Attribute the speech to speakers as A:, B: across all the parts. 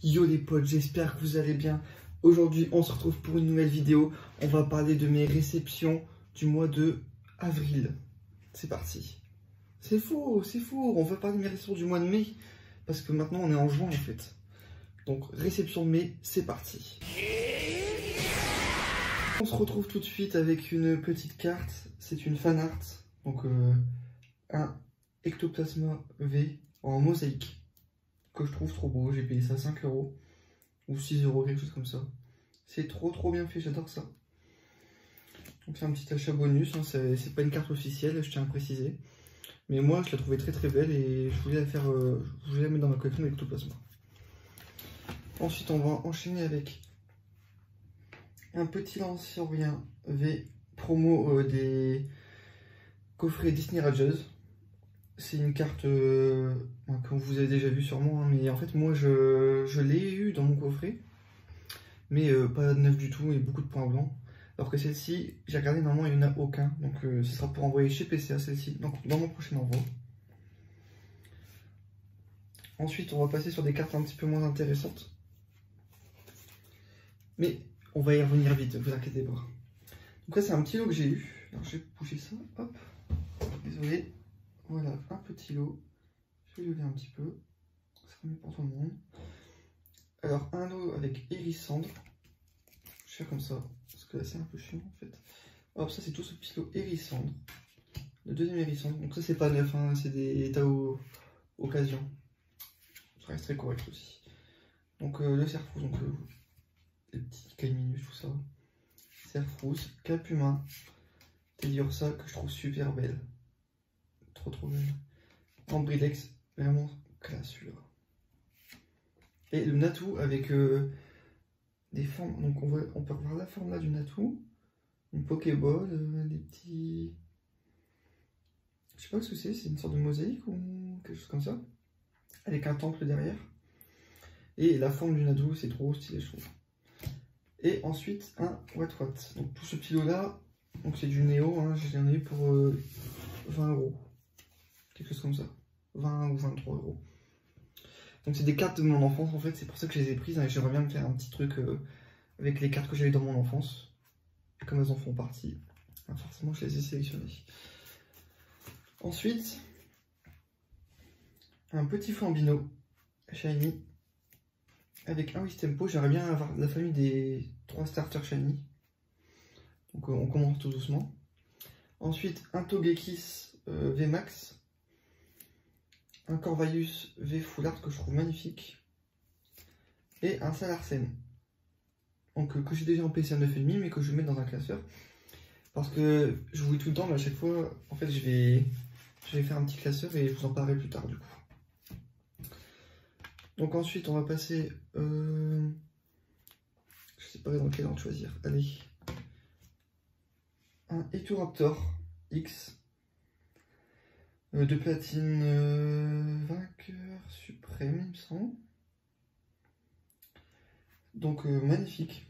A: Yo les potes, j'espère que vous allez bien. Aujourd'hui, on se retrouve pour une nouvelle vidéo. On va parler de mes réceptions du mois de avril. C'est parti. C'est faux. On va parler de mes réceptions du mois de mai. Parce que maintenant, on est en juin en fait. Donc, réception de mai, c'est parti. On se retrouve tout de suite avec une petite carte. C'est une fan art. Donc, un Ectoplasma V en mosaïque. Que je trouve trop beau, j'ai payé ça 5 € ou 6 €, quelque chose comme ça. C'est trop bien fait, j'adore ça. Donc c'est un petit achat bonus, hein, c'est pas une carte officielle, je tiens à préciser. Mais moi je la trouvais très belle et je voulais la faire, je voulais la mettre dans ma collection d'Ectoplasma. Ensuite on va enchaîner avec un petit Lancierien V promo des coffrets Disney Rangers. C'est une carte que vous avez déjà vu sûrement, hein, mais en fait moi je l'ai eu dans mon coffret, mais pas neuf du tout et beaucoup de points blancs. Alors que celle-ci, j'ai regardé, normalement il n'y en a aucun, donc ce sera pour envoyer chez PCA celle-ci, donc dans mon prochain envoi. Ensuite on va passer sur des cartes un petit peu moins intéressantes, mais on va y revenir vite, vous inquiétez pas. Donc là c'est un petit lot que j'ai eu, alors je vais bouger ça, hop, désolé. Voilà, un petit lot. Je vais lever un petit peu. Ça sera mieux pour tout le monde. Alors, un lot avec Hérissandre. Je vais faire comme ça, parce que là, c'est un peu chiant, en fait. Hop, ça, c'est tout ce petit lot Hérissandre. Le deuxième Hérissandre. Donc ça, c'est pas neuf, hein, c'est des Tao occasion. Ça reste très correct aussi. Donc, le Cerfrousse, donc les petits Caiminus, tout ça. Cerfrousse, Capuma, Teddy Ursa, que je trouve super belle. Trop belle. En Bridex, vraiment classe celui-là. Et le Natou avec des formes, donc on peut revoir la forme là du Natou, une Pokéball, des petits... Je sais pas ce que c'est une sorte de mosaïque ou quelque chose comme ça, avec un temple derrière. Et la forme du Natou, c'est trop stylé je trouve. Et ensuite un What. Donc tout ce petit lot là, donc c'est du Néo, hein, j'en ai eu pour 20 €. Quelque chose comme ça, 20 ou 23 €. Donc c'est des cartes de mon enfance en fait, c'est pour ça que je les ai prises, hein, et j'aimerais bien me faire un petit truc avec les cartes que j'avais dans mon enfance. Et comme elles en font partie, ben forcément je les ai sélectionnées. Ensuite, un petit Flambino Shiny avec un Wistempo. J'aimerais bien avoir la famille des 3 starters Shiny. Donc on commence tout doucement. Ensuite un Togekiss VMAX. Un Corvalius V Full Art que je trouve magnifique. Et un Salarsen. Donc que j'ai déjà en PCA 9,5 mais que je vais mettre dans un classeur. Parce que je vous dis tout le temps, mais à chaque fois, en fait, je vais faire un petit classeur et je vous en parlerai plus tard du coup. Donc ensuite, on va passer... je sais pas dans quel ordre choisir. Allez. Un Ectoraptor X. De platine vainqueur suprême, il me semble. Donc magnifique.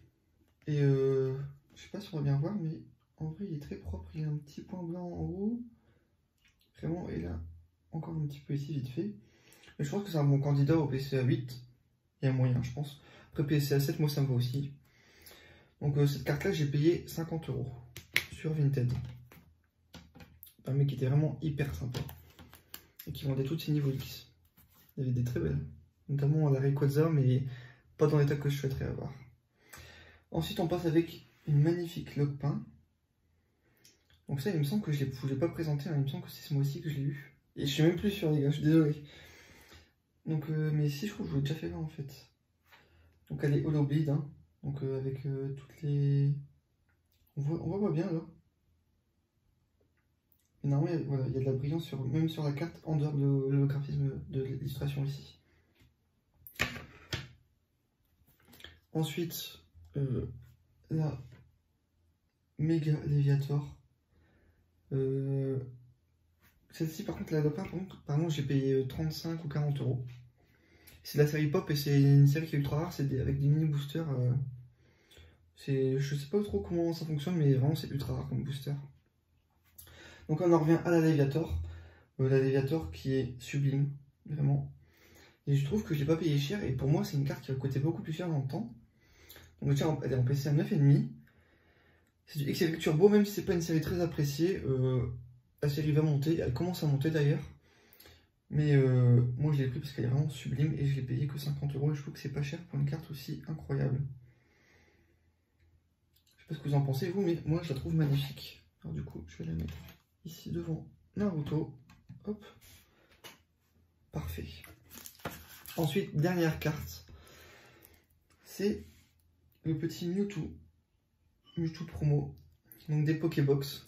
A: Et je sais pas si on va bien voir, mais en vrai il est très propre. Il y a un petit point blanc en haut. Vraiment, et là, encore un petit peu ici, vite fait. Mais je pense que c'est un bon candidat au PCA 8. Il y a moyen, je pense. Après PCA 7, moi ça me va aussi. Donc cette carte-là, j'ai payé 50 € sur Vinted. Un mec qui était vraiment hyper sympa. Et qui vendait toutes ses niveaux X. Il y avait des très belles. Notamment la Rayquaza, mais pas dans l'état que je souhaiterais avoir. Ensuite, on passe avec une magnifique Lockpin. Donc ça, il me semble que je ne l'ai pas présenté. Hein. Il me semble que c'est ce mois-ci que je l'ai eu. Et je suis même plus sûr, les gars. Je suis désolé. Donc, mais si, je crois que je l'ai déjà fait là, en fait. Donc elle est Holoblade. Hein. Donc avec toutes les... On voit bien, là. Et normalement, voilà, il y a de la brillance même sur la carte, en dehors de l'holographisme de l'illustration ici. Ensuite, la Méga Léviator. Celle-ci, par contre, la Lopin, par contre, j'ai payé 35 ou 40 €. C'est de la série Pop et c'est une série qui est ultra rare, c'est avec des mini boosters. Je sais pas trop comment ça fonctionne, mais vraiment, c'est ultra rare comme booster. Donc on en revient à la Léviator. La Léviator qui est sublime, vraiment. Et je trouve que je l'ai pas payé cher. Et pour moi, c'est une carte qui va coûter beaucoup plus cher dans le temps. Donc déjà, elle est en PCA 9,5. C'est du XL Turbo, même si c'est pas une série très appréciée. La série va monter. Elle commence à monter d'ailleurs. Mais moi, je l'ai pris parce qu'elle est vraiment sublime. Et je l'ai payé que 50 €. Et je trouve que c'est pas cher pour une carte aussi incroyable. Je sais pas ce que vous en pensez, vous, mais moi, je la trouve magnifique. Alors du coup, je vais la mettre ici devant Naruto. Hop. Parfait. Ensuite, dernière carte, c'est le petit Mewtwo promo, donc des Pokébox,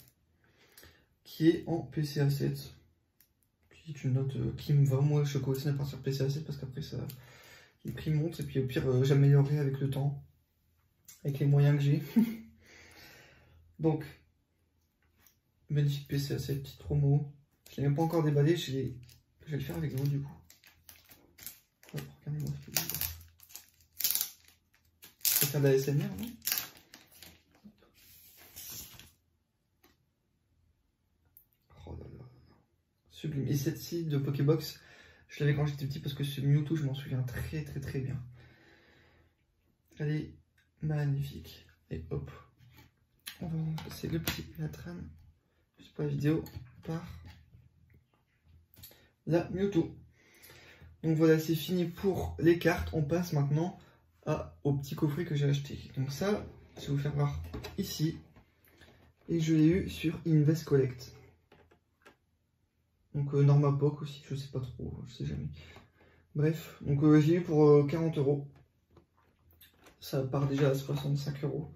A: qui est en PCA 7. Qui est une note qui me va. Moi, je continue à partir PCA 7 parce qu'après, ça, les prix montent et puis au pire, j'améliorerai avec le temps, avec les moyens que j'ai. Donc, magnifique PCA 7, petite promo. Je l'ai même pas encore déballé, je vais le faire avec vous du coup. Hop, regardez-moi ce que je veux dire. Je vais faire de la SMR, non? Oh là là. Sublime. Et cette-ci de Pokébox, je l'avais quand j'étais petit parce que ce Mewtwo, je m'en souviens très bien. Elle est magnifique. Et hop. On va remplacer le petit Latran, juste pour la vidéo, par la Mewtwo. Donc voilà, c'est fini pour les cartes. On passe maintenant au petit coffret que j'ai acheté. Donc ça, je vais vous faire voir ici. Et je l'ai eu sur Invest Collect. Donc Normapoc aussi, je sais pas trop, je sais jamais. Bref, donc je l'ai eu pour 40 €. Ça part déjà à 65 €.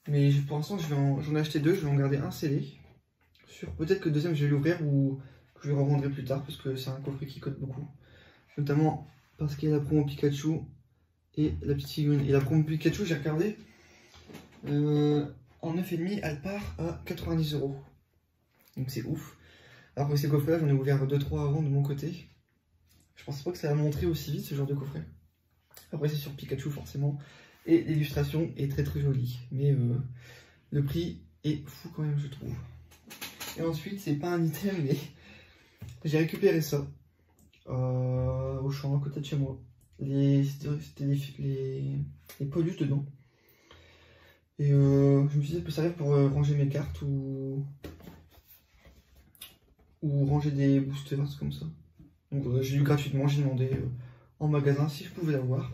A: Mais pour l'instant, j'en ai acheté deux, je vais en garder un scellé. Peut-être que le deuxième, je vais l'ouvrir ou que je le revendrai plus tard parce que c'est un coffret qui cote beaucoup. Notamment parce qu'il y a la promo Pikachu et la petite figurine. Et la promo Pikachu, j'ai regardé, en 9,5, elle part à 90 €. Donc c'est ouf. Alors que ces coffrets-là, j'en ai ouvert 2-3 avant de mon côté. Je pensais pas que ça allait montrer aussi vite ce genre de coffret. Après, c'est sur Pikachu forcément. Et l'illustration est très jolie. Mais le prix est fou quand même, je trouve. Et ensuite, c'est pas un item, mais j'ai récupéré ça. Au champ à côté de chez moi. C'était les polices dedans. Et je me suis dit ça peut servir pour ranger mes cartes ou ranger des boosters comme ça. Donc j'ai eu gratuitement, j'ai demandé en magasin si je pouvais l'avoir.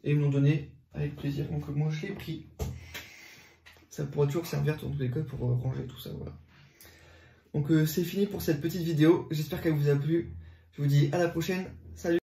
A: Et ils me l'ont donné avec plaisir. Donc moi je l'ai pris. Ça pourra toujours servir dans tous les cas pour ranger tout ça. Voilà. Donc c'est fini pour cette petite vidéo. J'espère qu'elle vous a plu. Je vous dis à la prochaine. Salut!